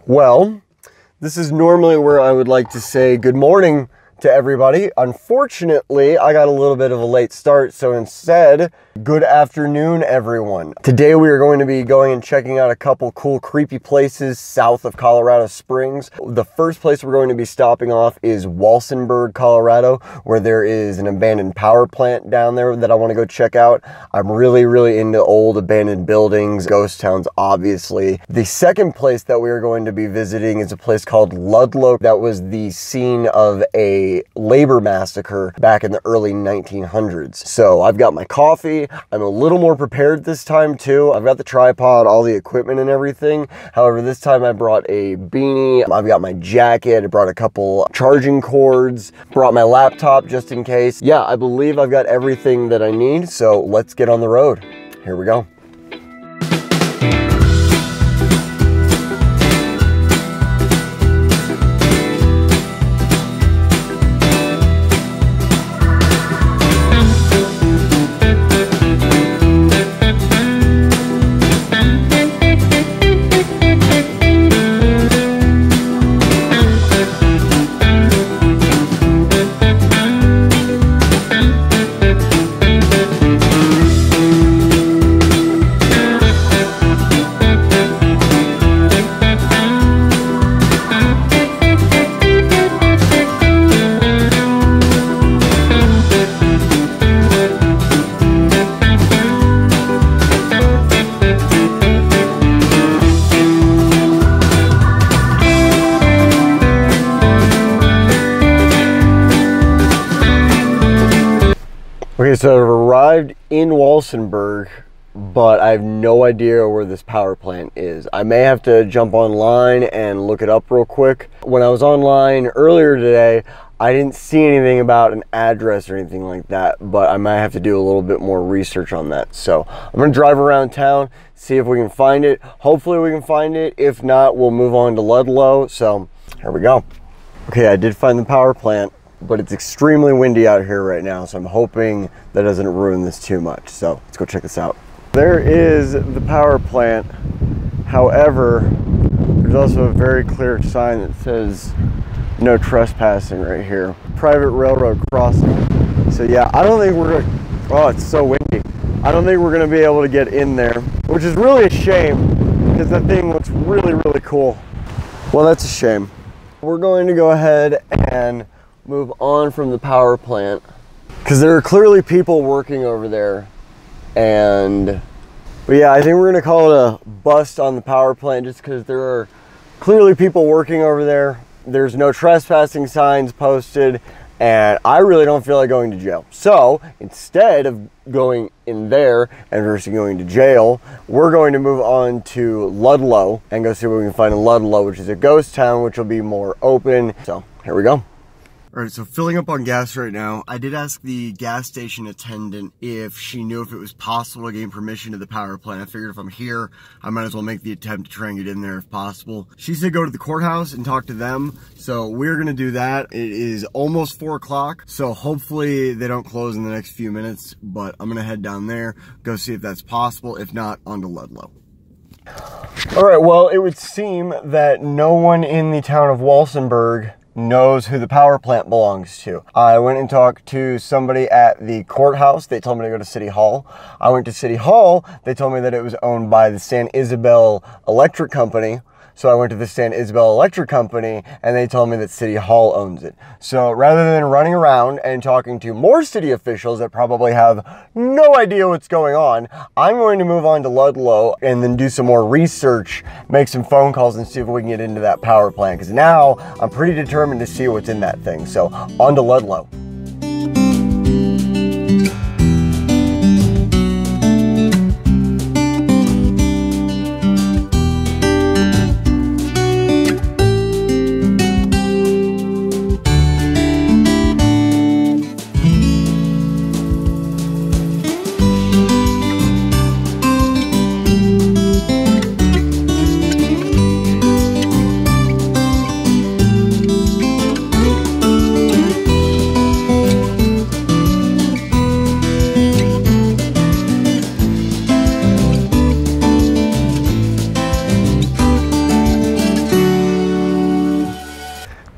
Well, this is normally where I would like to say good morning to everybody. Unfortunately, I got a little bit of a late start, so instead, good afternoon, everyone. Today we are going to be going and checking out a couple cool creepy places south of Colorado Springs. The first place we're going to be stopping off is Walsenburg, Colorado, where there is an abandoned power plant down there that I want to go check out. I'm really into old abandoned buildings, ghost towns, obviously. The second place that we are going to be visiting is a place called Ludlow. That was the scene of a labor massacre back in the early 1900s. So I've got my coffee. I'm a little more prepared this time too. I've got the tripod, all the equipment and everything. However, this time I brought a beanie. I've got my jacket. I brought a couple charging cords. Brought my laptop just in case. Yeah, I believe I've got everything that I need. So let's get on the road. Here we go. Okay, so I've arrived in Walsenburg, but I have no idea where this power plant is. I may have to jump online and look it up real quick. When I was online earlier today, I didn't see anything about an address or anything like that, but I might have to do a little bit more research on that. So I'm gonna drive around town, see if we can find it. Hopefully we can find it. If not, we'll move on to Ludlow. So here we go. Okay, I did find the power plant, but it's extremely windy out here right now, so I'm hoping that doesn't ruin this too much. So let's go check this out. There is the power plant. However, there's also a very clear sign that says no trespassing right here. Private railroad crossing. So yeah, I don't think we're gonna, oh, it's so windy. I don't think we're gonna be able to get in there, which is really a shame because that thing looks really cool. Well, that's a shame. We're going to go ahead and move on from the power plant because there are clearly people working over there, but yeah, I think we're gonna call it a bust on the power plant just because there are clearly people working over there. There's no trespassing signs posted, and I really don't feel like going to jail. So instead of going in there and versus going to jail, we're going to move on to Ludlow and go see what we can find in Ludlow, which is a ghost town, which will be more open. So here we go. All right, so filling up on gas right now. I did ask the gas station attendant if she knew if it was possible to gain permission to the power plant. I figured if I'm here, I might as well make the attempt to try and get in there if possible. She said go to the courthouse and talk to them. So we're gonna do that. It is almost 4 o'clock, so hopefully they don't close in the next few minutes, but I'm gonna head down there, go see if that's possible. If not, on to Ludlow. All right, well, it would seem that no one in the town of Walsenburg knows who the power plant belongs to. I went and talked to somebody at the courthouse. They told me to go to City Hall. I went to City Hall. They told me that it was owned by the San Isabel Electric Company. So I went to the San Isabel Electric Company and they told me that City Hall owns it. So rather than running around and talking to more city officials that probably have no idea what's going on, I'm going to move on to Ludlow and then do some more research, make some phone calls and see if we can get into that power plant. Because now I'm pretty determined to see what's in that thing. So on to Ludlow.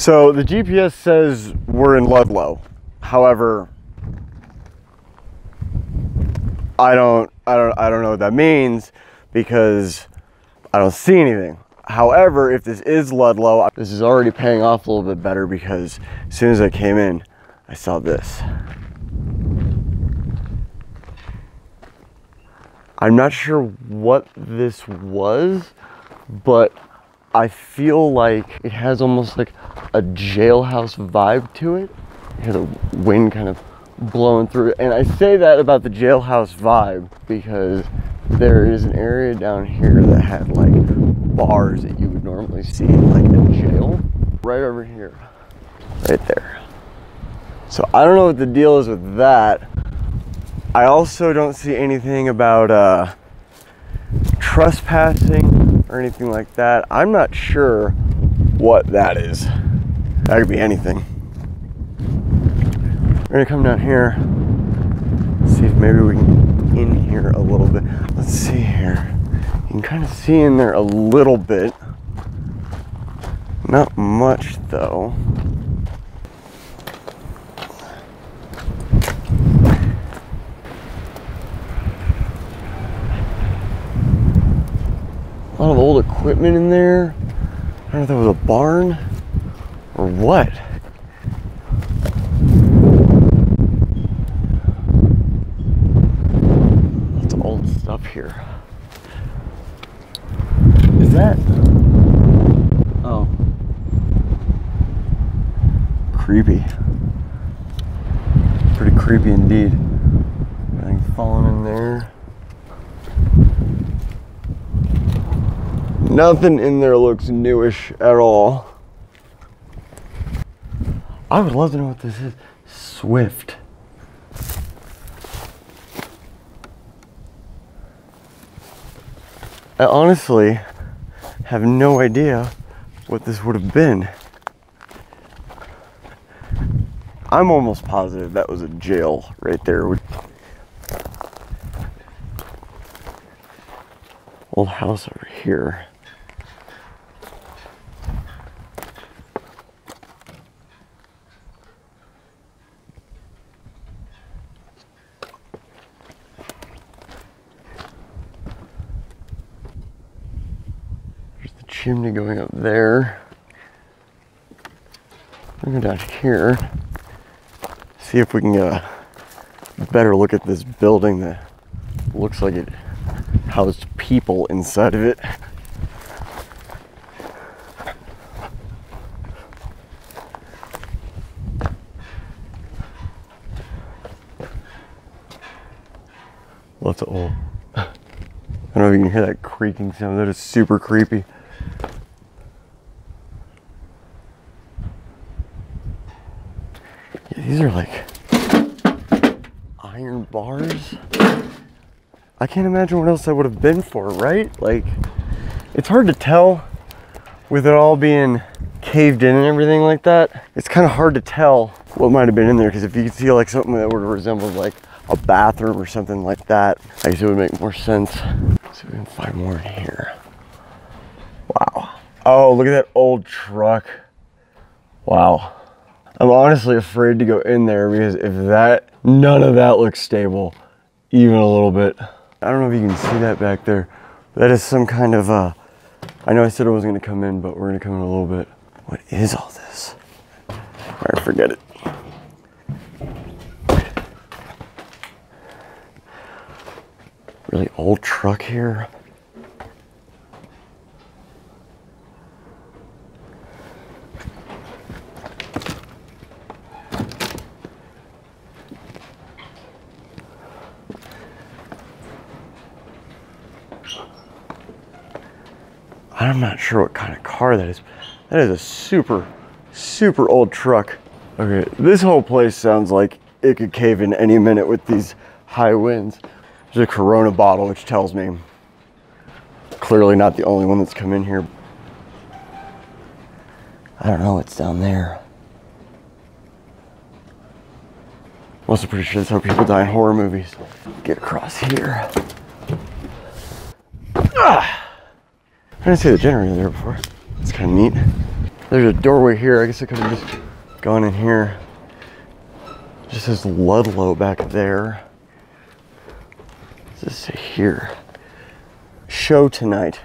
So the GPS says we're in Ludlow. However, I don't know what that means because I don't see anything. However, if this is Ludlow, this is already paying off a little bit better because as soon as I came in, I saw this. I'm not sure what this was, but I feel like it has almost like a jailhouse vibe to it. You hear the wind kind of blowing through it. And I say that about the jailhouse vibe because there is an area down here that had like bars that you would normally see in like a jail. Right over here, right there. So I don't know what the deal is with that. I also don't see anything about trespassing or anything like that. I'm not sure what that is. That could be anything. We're gonna come down here, see if maybe we can in here a little bit. Let's see here. You can kind of see in there a little bit. Not much though. A lot of old equipment in there. I don't know if that was a barn or what. Lots of old stuff here. Is that? Oh. Creepy. Pretty creepy indeed. Everything falling in there. Nothing in there looks newish at all. I would love to know what this is. Swift. I honestly have no idea what this would have been. I'm almost positive that was a jail right there. Old house over here. Chimney going up there. We're going down here. See if we can get a better look at this building that looks like it housed people inside of it. Lots of old. I don't know if you can hear that creaking sound. That is super creepy. These are like iron bars. I can't imagine what else that would have been for, right? Like, it's hard to tell with it all being caved in and everything like that. It's kind of hard to tell what might have been in there because if you could see like something that would have resembled like a bathroom or something like that, I guess it would make more sense. Let's see if we can find more in here. Wow. Oh, look at that old truck. Wow. I'm honestly afraid to go in there because none of that looks stable, even a little bit. I don't know if you can see that back there. That is some kind of, I know I said I wasn't gonna come in, but we're gonna come in a little bit. What is all this? All right, forget it. Really old truck here. I'm not sure what kind of car that is. That is a super, super old truck. Okay, this whole place sounds like it could cave in any minute with these high winds. There's a Corona bottle, which tells me clearly not the only one that's come in here. I don't know what's down there. I'm also pretty sure that's how people die in horror movies. Get across here. Ah! I didn't see the generator there before. It's kind of neat. There's a doorway here. I guess I could have just gone in here. Just says Ludlow back there. What does this say here? Show tonight.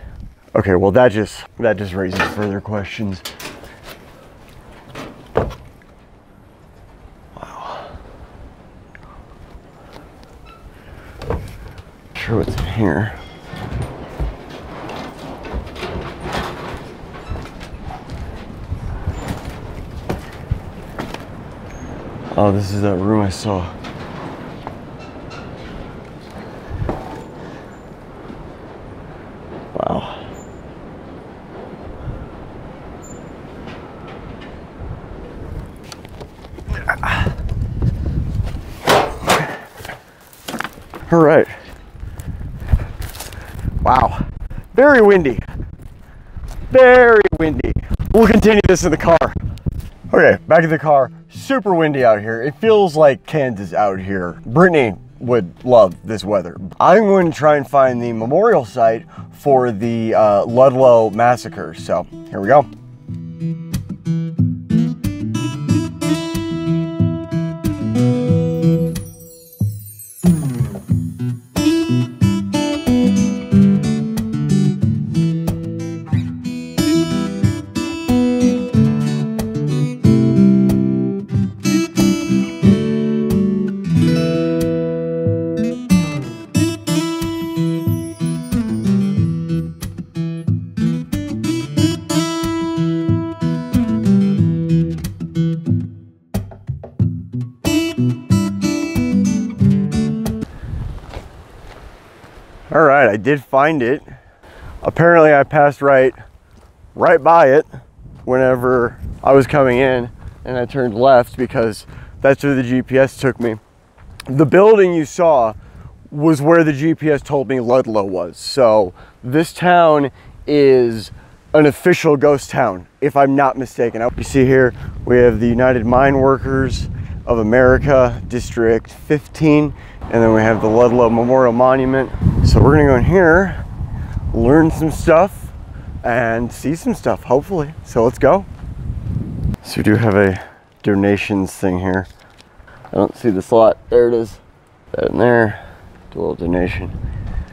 Okay, well that just raises further questions. Wow. Not sure what's in here. Oh, this is that room I saw. Wow. All right. Wow. Very windy. Very windy. We'll continue this in the car. Okay, back in the car. Super windy out here. It feels like Kansas out here. Brittany would love this weather. I'm going to try and find the memorial site for the Ludlow Massacre. So here we go. All right, I did find it. Apparently I passed right by it whenever I was coming in, and I turned left because that's where the GPS took me. The building you saw was where the GPS told me Ludlow was. So this town is an official ghost town, if I'm not mistaken. You see here, we have the United Mine Workers of America, District 15, and then we have the Ludlow Memorial Monument. So we're gonna go in here, learn some stuff, and see some stuff, hopefully. So let's go. So we do have a donations thing here. I don't see the slot. There it is. That in there. Do a little donation.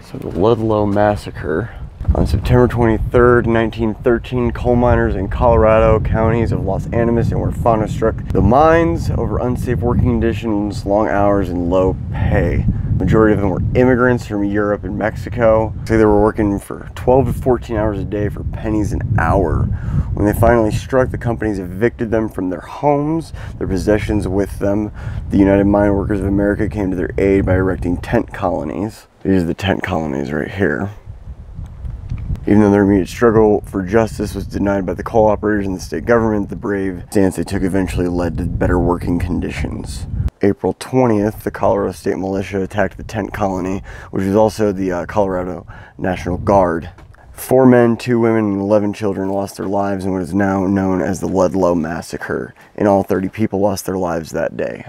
So the Ludlow Massacre. On September 23rd, 1913, coal miners in Colorado counties of Los Animas and Orfano struck the mines over unsafe working conditions, long hours, and low pay. Majority of them were immigrants from Europe and Mexico. Say they were working for 12 to 14 hours a day for pennies an hour. When they finally struck, the companies evicted them from their homes, their possessions with them. The United Mine Workers of America came to their aid by erecting tent colonies. These are the tent colonies right here. Even though their immediate struggle for justice was denied by the coal operators and the state government, the brave stance they took eventually led to better working conditions. April 20th, the Colorado State Militia attacked the tent colony, which was also the Colorado National Guard. 4 men, 2 women, and 11 children lost their lives in what is now known as the Ludlow Massacre. In all, 30 people lost their lives that day.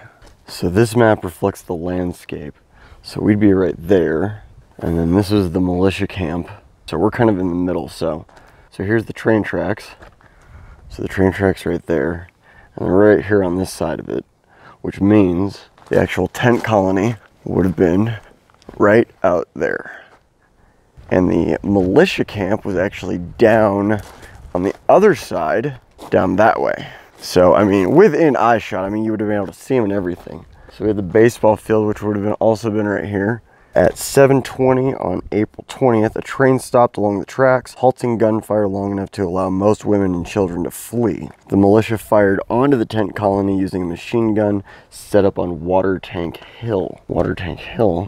So this map reflects the landscape. So we'd be right there, and then this is the militia camp. So we're kind of in the middle. So here's the train tracks. So the train tracks right there, and then right here on this side of it, which means the actual tent colony would have been right out there. And the militia camp was actually down on the other side, down that way. So, I mean, within eye shot, I mean, you would have been able to see them and everything. So we had the baseball field, which would have also been right here. At 7:20 on April 20th, a train stopped along the tracks, halting gunfire long enough to allow most women and children to flee. The militia fired onto the tent colony using a machine gun set up on Water Tank Hill. Water Tank Hill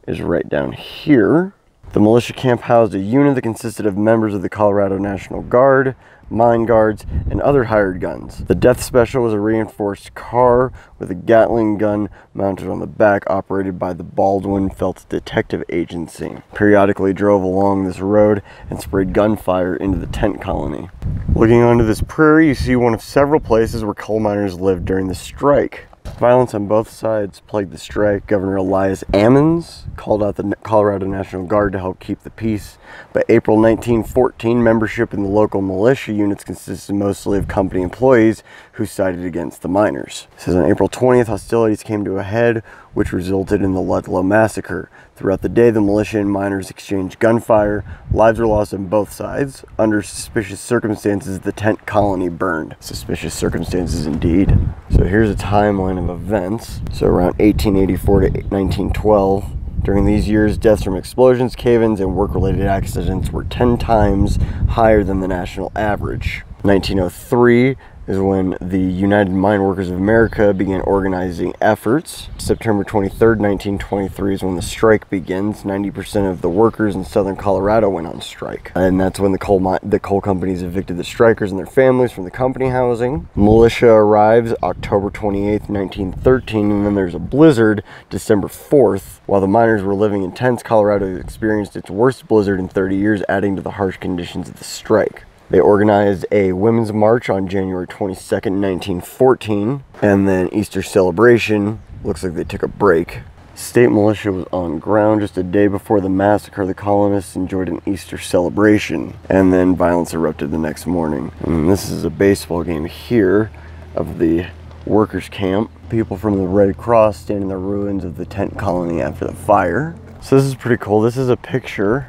is right down here. The militia camp housed a unit that consisted of members of the Colorado National Guard, mine guards, and other hired guns. The death special was a reinforced car with a Gatling gun mounted on the back, operated by the Baldwin Felt Detective Agency. Periodically drove along this road and sprayed gunfire into the tent colony. Looking onto this prairie, you see one of several places where coal miners lived during the strike. Violence on both sides plagued the strike. Governor Elias Ammons called out the Colorado National Guard to help keep the peace. By April 1914, membership in the local militia units consisted mostly of company employees who sided against the miners. It says on April 20th, hostilities came to a head, which resulted in the Ludlow Massacre. Throughout the day, the militia and miners exchanged gunfire. Lives were lost on both sides. Under suspicious circumstances, the tent colony burned. Suspicious circumstances indeed. So here's a timeline of events. So around 1884 to 1912, during these years, deaths from explosions, cave-ins, and work-related accidents were 10 times higher than the national average. 1903 is when the United Mine Workers of America began organizing efforts. September 23rd, 1923 is when the strike begins. 90% of the workers in southern Colorado went on strike. And that's when the coal companies evicted the strikers and their families from the company housing. Militia arrives October 28th, 1913, and then there's a blizzard December 4th. While the miners were living in tents, Colorado experienced its worst blizzard in 30 years, adding to the harsh conditions of the strike. They organized a women's march on January 22nd, 1914, and then Easter celebration. Looks like they took a break. State militia was on ground just a day before the massacre. The colonists enjoyed an Easter celebration, and then violence erupted the next morning. And this is a baseball game here of the workers' camp. People from the Red Cross stand in the ruins of the tent colony after the fire. So this is pretty cool. This is a picture.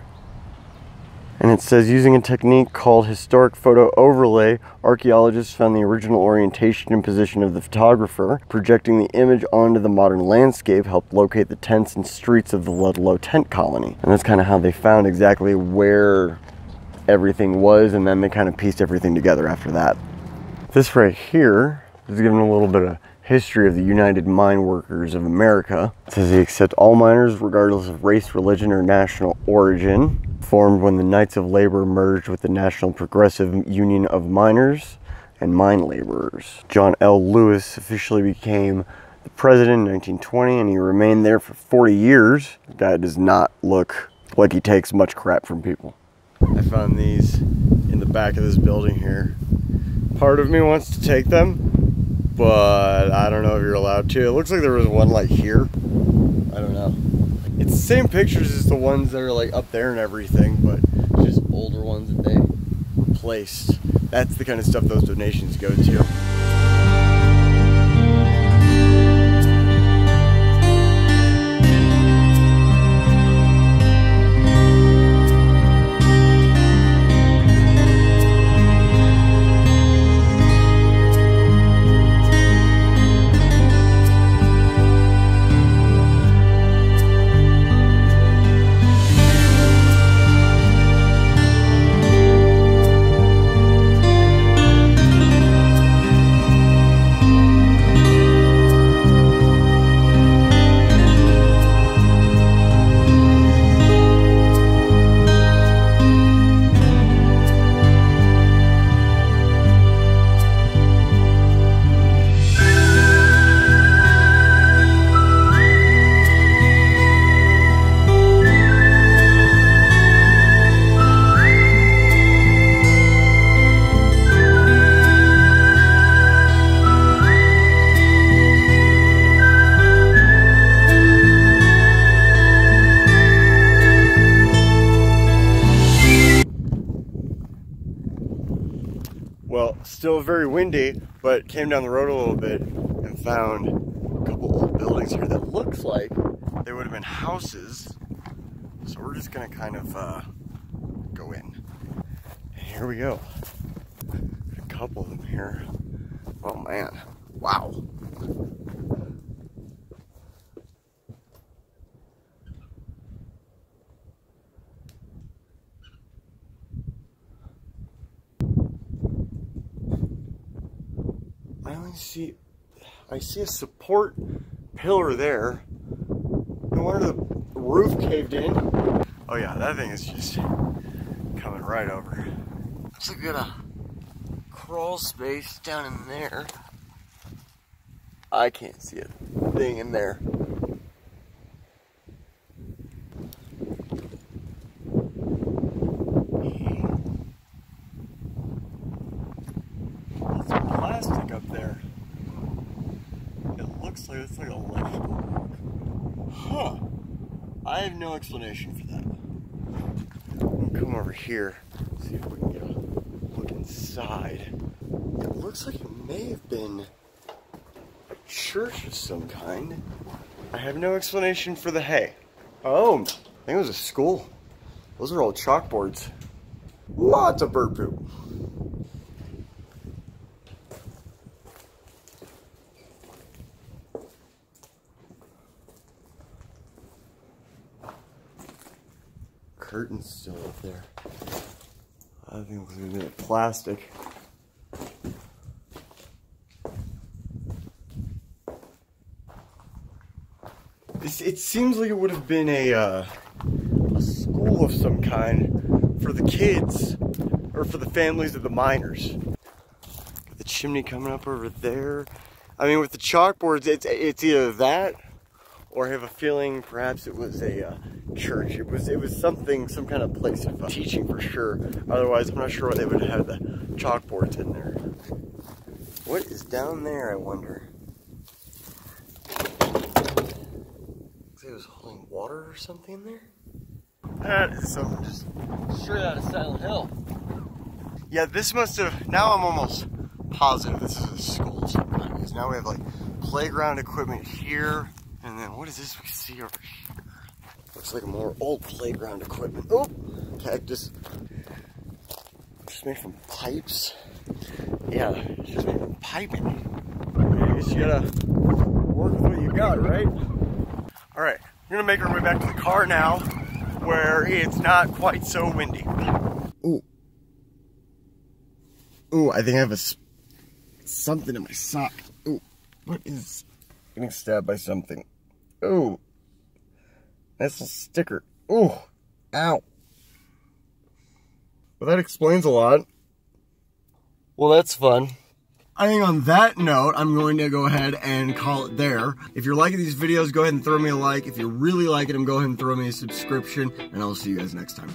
And it says, using a technique called historic photo overlay, archaeologists found the original orientation and position of the photographer. Projecting the image onto the modern landscape helped locate the tents and streets of the Ludlow tent colony. And that's kind of how they found exactly where everything was, and then they kind of pieced everything together after that. This right here is giving a little bit of history of the United Mine Workers of America. It says they accept all miners regardless of race, religion, or national origin. Formed when the Knights of Labor merged with the National Progressive Union of Miners and Mine Laborers. John L. Lewis officially became the president in 1920, and he remained there for 40 years. The guy does not look like he takes much crap from people. I found these in the back of this building here. Part of me wants to take them, but I don't know if you're allowed to. It looks like there was one like here. I don't know. It's the same pictures as the ones that are like up there and everything, but just older ones that they replaced. That's the kind of stuff those donations go to. Well, still very windy, but came down the road a little bit and found a couple old buildings here that looks like they would have been houses. So we're just gonna kind of go in. And here we go. A couple of them here. Oh man, wow. I see a support pillar there. No wonder the roof caved in. Oh yeah, that thing is just coming right over. Looks like we got a crawl space down in there. I can't see a thing in there. There's some plastic up there. It looks It's like a electrical work. Huh. I have no explanation for that. We'll come over here, see if we can get a look inside. It looks like it may have been a church of some kind. I have no explanation for the hay. Oh, I think it was a school. Those are all chalkboards. Lots of bird poop. Curtain's still up there. I think it was gonna be plastic. It seems like it would have been a school of some kind for the kids, or for the families of the miners. Got the chimney coming up over there. I mean, with the chalkboards, it's either that, or I have a feeling perhaps it was a church. It was something, some kind of place of teaching for sure. Otherwise, I'm not sure why they would have the chalkboards in there. What is down there, I wonder? Looks like it was holding water or something in there. That is something just straight out of Silent Hill. Yeah, this must have, now I'm almost positive this is a school of some kind, because now we have like playground equipment here, and then what is this we see over here? Looks like a more old playground equipment. Oh, cactus. Just made from pipes. Yeah, just made from piping. I guess you gotta work with what you got, right? All right, we're gonna make our way back to the car now, where it's not quite so windy. Ooh. Ooh, I think I have something in my sock. Ooh, what is, getting stabbed by something. Ooh. Nice little sticker. Ooh, ow. Well, that explains a lot. Well, that's fun. I think on that note, I'm going to go ahead and call it there. If you're liking these videos, go ahead and throw me a like. If you're really liking them, go ahead and throw me a subscription, and I'll see you guys next time.